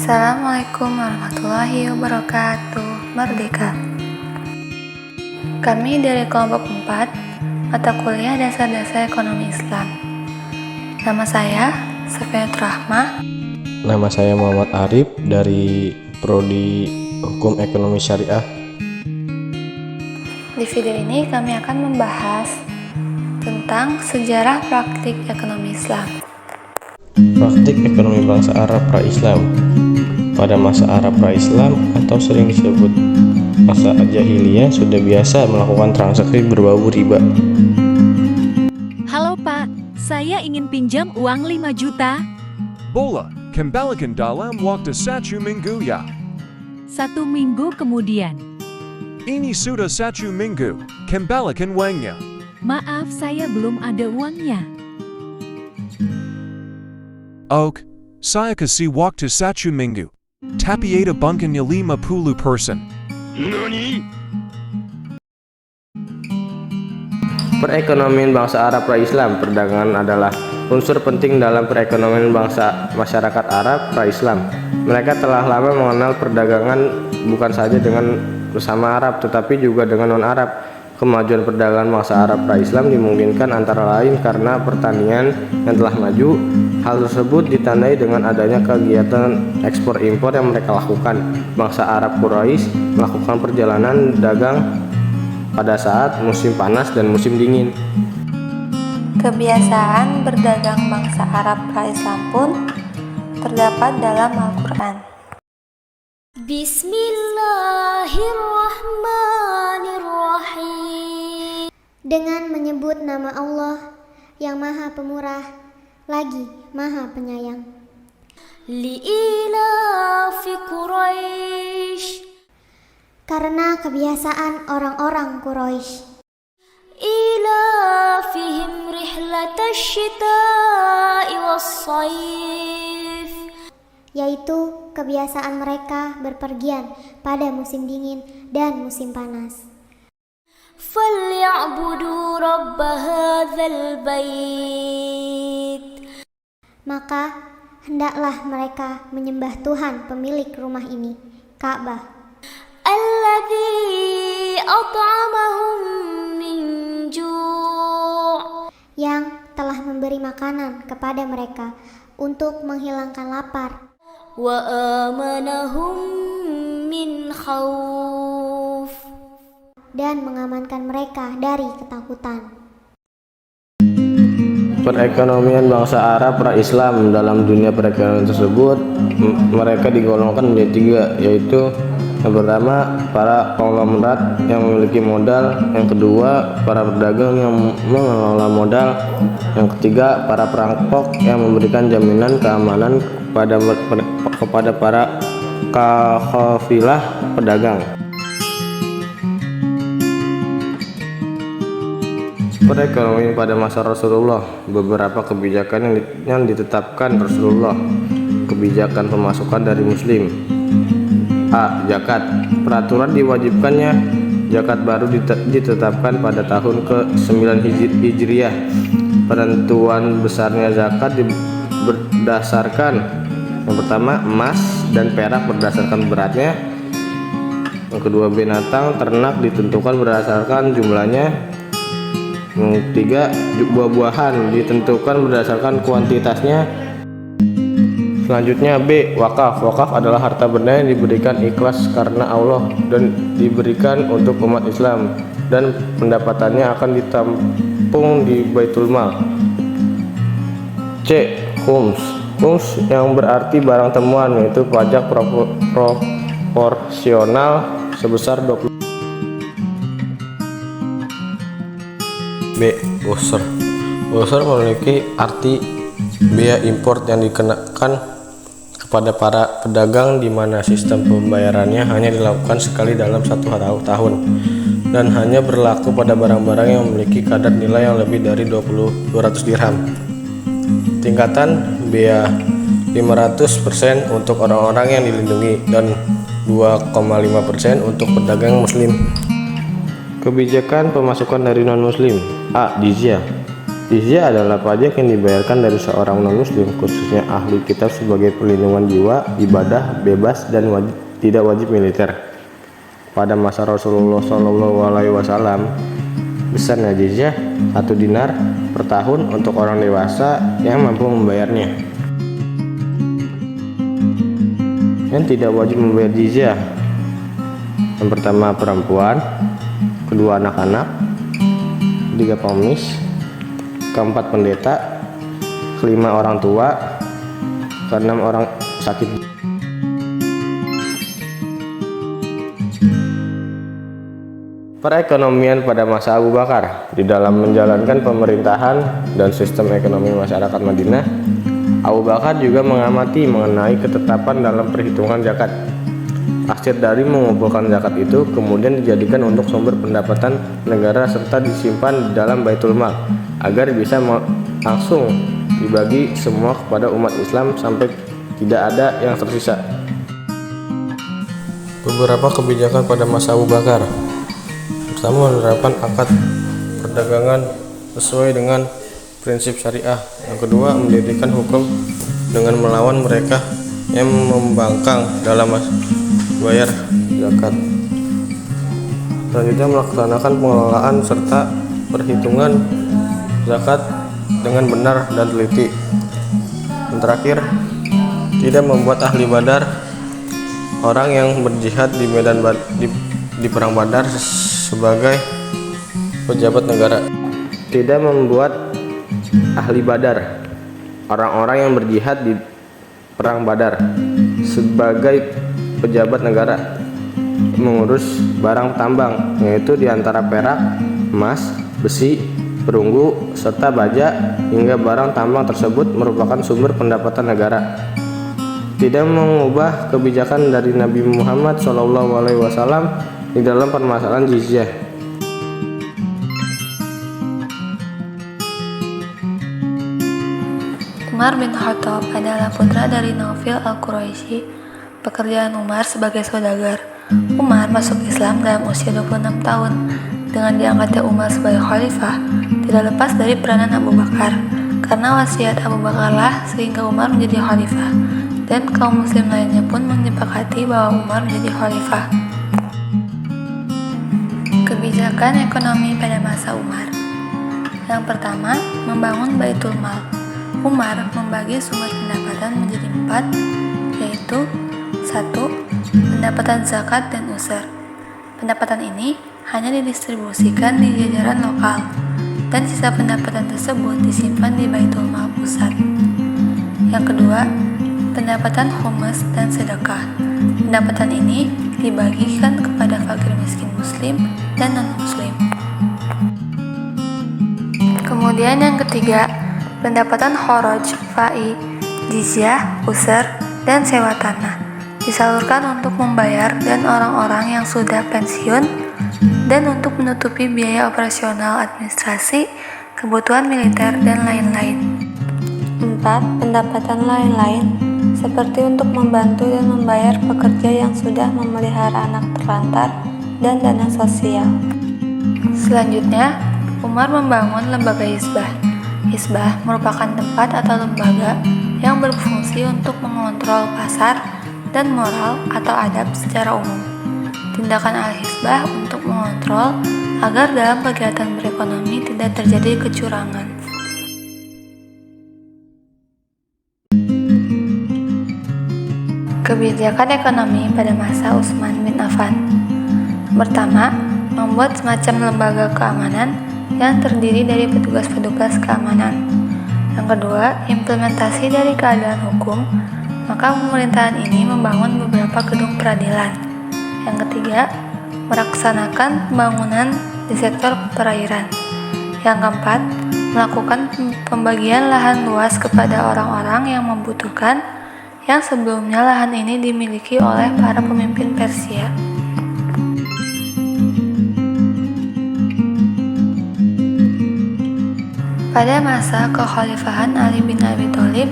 Assalamualaikum warahmatullahi wabarakatuh. Merdeka. Kami dari kelompok 4 mata kuliah Dasar-Dasar Ekonomi Islam. Nama saya Safiatul Rahmah. Nama saya Muhammad Arif dari Prodi Hukum Ekonomi Syariah. Di video ini kami akan membahas tentang sejarah praktik ekonomi Islam. Praktik ekonomi bangsa Arab pra-Islam. Pada masa Arab pra-Islam atau sering disebut masa Jahiliyah sudah biasa melakukan transaksi berbau riba. Halo Pak, saya ingin pinjam uang 5 juta. Bola, kembalikan dalam waktu 1 minggu ya. 1 minggu kemudian. Ini sudah 1 minggu, kembalikan uangnya. Maaf, saya belum ada uangnya. Ok, saya kasih waktu 1 minggu. Tapi ada banknya 50%. Perekonomian bangsa Arab pra-Islam. Perdagangan adalah unsur penting dalam perekonomian bangsa masyarakat Arab pra-Islam. Mereka telah lama mengenal perdagangan bukan saja dengan sesama Arab tetapi juga dengan non-Arab. Kemajuan perdagangan bangsa Arab pra-Islam dimungkinkan antara lain karena pertanian yang telah maju. Hal tersebut ditandai dengan adanya kegiatan ekspor impor yang mereka lakukan. Bangsa Arab Quraisy melakukan perjalanan dagang pada saat musim panas dan musim dingin. Kebiasaan berdagang bangsa Arab pra-Islam pun terdapat dalam Al-Quran. Bismillahirrahmanirrahim. Dengan menyebut nama Allah yang Maha Pemurah lagi Maha Penyayang. Li'ilafi Quraisy. Karena kebiasaan orang-orang Quraisy. Ilafihim rihlatash syita'i was-shaif. Yaitu kebiasaan mereka berpergian pada musim dingin dan musim panas. Falyabudu rabb hadzal bait. Maka hendaklah mereka menyembah Tuhan pemilik rumah ini, Ka'bah. Alladzi at'amahum min ju'. Yang telah memberi makanan kepada mereka untuk menghilangkan lapar. Wa amanahum min khauf. Dan mengamankan mereka dari ketakutan. Perekonomian bangsa Arab pra-Islam. Dalam dunia perekonomian tersebut mereka digolongkan menjadi 3, yaitu yang pertama para konglomerat yang memiliki modal, yang kedua para pedagang yang mengelola modal, yang ketiga para perampok yang memberikan jaminan keamanan kepada para kafilah pedagang. Perekonomian pada masa Rasulullah. Beberapa kebijakan yang ditetapkan Rasulullah. Kebijakan pemasukan dari muslim. A. Zakat. Peraturan diwajibkannya zakat baru ditetapkan pada tahun ke-9 Hijriah. Penentuan besarnya zakat berdasarkan yang pertama emas dan perak berdasarkan beratnya. Yang kedua binatang ternak ditentukan berdasarkan jumlahnya. Yang ketiga buah-buahan ditentukan berdasarkan kuantitasnya. Selanjutnya B. Wakaf. Wakaf adalah harta benda yang diberikan ikhlas karena Allah dan diberikan untuk umat Islam dan pendapatannya akan ditampung di Baitul Mal. C. Khums. Khums yang berarti barang temuan, yaitu pajak proporsional sebesar 20. B. Usr. Usr memiliki arti biaya import yang dikenakan kepada para pedagang di mana sistem pembayarannya hanya dilakukan sekali dalam 1 tahun dan hanya berlaku pada barang-barang yang memiliki kadar nilai yang lebih dari 200 dirham. Tingkatan biaya 500% untuk orang-orang yang dilindungi dan 2,5% untuk pedagang muslim. Kebijakan pemasukan dari non-muslim. A. Jizyah. Jizyah adalah pajak yang dibayarkan dari seorang non-muslim, khususnya ahli kitab, sebagai perlindungan jiwa, ibadah, bebas, dan tidak wajib militer. Pada masa Rasulullah SAW, besarnya jizyah 1 dinar per tahun untuk orang dewasa yang mampu membayarnya. Yang tidak wajib membayar jizyah: yang pertama perempuan, kedua anak-anak, ketiga pengemis, keempat pendeta, kelima orang tua, keenam orang sakit. Perekonomian pada masa Abu Bakar. Di dalam menjalankan pemerintahan dan sistem ekonomi masyarakat Madinah, Abu Bakar juga mengamati mengenai ketetapan dalam perhitungan zakat. Hasil dari mengumpulkan zakat itu kemudian dijadikan untuk sumber pendapatan negara serta disimpan di dalam Baitul Mal agar bisa langsung dibagi semua kepada umat Islam sampai tidak ada yang tersisa. Beberapa kebijakan pada masa Abu Bakar: pertama, menerapkan akad perdagangan sesuai dengan prinsip syariah. Yang kedua, mendirikan hukum dengan melawan mereka yang membangkang dalam bayar zakat. Selanjutnya, melaksanakan pengelolaan serta perhitungan zakat dengan benar dan teliti. Dan terakhir, tidak membuat ahli badar, orang yang berjihad di medan di perang Badar, sebagai pejabat negara. Tidak membuat ahli badar, orang-orang yang berjihad di perang Badar, sebagai pejabat negara, mengurus barang tambang, yaitu diantara perak, emas, besi, perunggu, serta baja, hingga barang tambang tersebut merupakan sumber pendapatan negara. Tidak mengubah kebijakan dari Nabi Muhammad SAW di dalam permasalahan jizyah. Umar bin Khattab adalah putra dari Naufil al-Quraisy. Pekerjaan Umar sebagai saudagar. Umar masuk Islam dalam usia 26 tahun. Dengan diangkatnya Umar sebagai khalifah, tidak lepas dari peranan Abu Bakar. Karena wasiat Abu Bakarlah sehingga Umar menjadi khalifah, dan kaum muslim lainnya pun menyepakati bahwa Umar menjadi khalifah. Kebijakan ekonomi pada masa Umar. Yang pertama, membangun Baitul Mal. Umar membagi sumber pendapatan menjadi 4, yaitu 1. Pendapatan zakat dan usur. Pendapatan ini hanya didistribusikan di jajaran lokal, dan sisa pendapatan tersebut disimpan di Baitul Mal pusat. Yang kedua, pendapatan khumus dan sedekah. Pendapatan ini dibagikan kepada fakir miskin muslim dan non-muslim. Kemudian yang ketiga, pendapatan kharaj, fa'i, jizyah, usur, dan sewa tanah disalurkan untuk membayar dan orang-orang yang sudah pensiun dan untuk menutupi biaya operasional administrasi, kebutuhan militer, dan lain-lain. 4. Pendapatan lain-lain seperti untuk membantu dan membayar pekerja yang sudah memelihara anak terlantar dan dana sosial. Selanjutnya, Umar membangun lembaga hizbah. Hizbah merupakan tempat atau lembaga yang berfungsi untuk mengontrol pasar dan moral atau adab secara umum. Tindakan al-hizbah untuk mengontrol agar dalam kegiatan berekonomi tidak terjadi kecurangan. Kebijakan ekonomi pada masa Utsman bin Affan. Pertama, membuat semacam lembaga keamanan yang terdiri dari petugas-petugas keamanan. Yang kedua, implementasi dari keadilan hukum. Maka pemerintahan ini membangun beberapa gedung peradilan. Yang ketiga, melaksanakan pembangunan di sektor perairan. Yang keempat, melakukan pembagian lahan luas kepada orang-orang yang membutuhkan, yang sebelumnya lahan ini dimiliki oleh para pemimpin Persia. Pada masa kekhalifahan Ali bin Abi Thalib,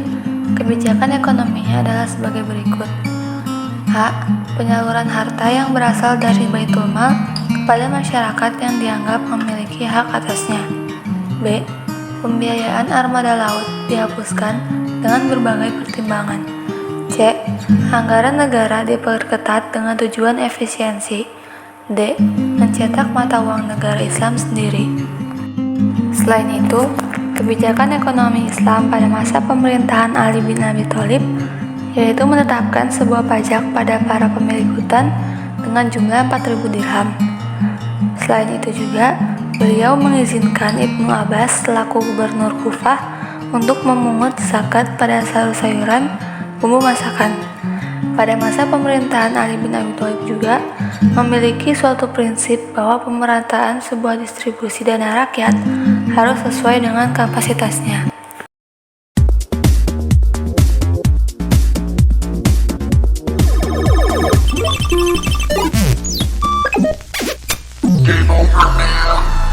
kebijakan ekonominya adalah sebagai berikut. A. Penyaluran harta yang berasal dari Baitul Mal kepada masyarakat yang dianggap memiliki hak atasnya. B. Pembiayaan armada laut dihapuskan dengan berbagai pertimbangan. C. Anggaran negara diperketat dengan tujuan efisiensi. D. Mencetak mata uang negara Islam sendiri. Selain itu, kebijakan ekonomi Islam pada masa pemerintahan Ali bin Abi Thalib yaitu menetapkan sebuah pajak pada para pemilik hutan dengan jumlah 4.000 dirham. Selain itu juga, beliau mengizinkan Ibnu Abbas selaku gubernur Kufah untuk memungut zakat pada sayur-sayuran, bumbu masakan. Pada masa pemerintahan Ali bin Abi Thalib juga memiliki suatu prinsip bahwa pemerataan sebuah distribusi dana rakyat harus sesuai dengan kapasitasnya. Game over, man.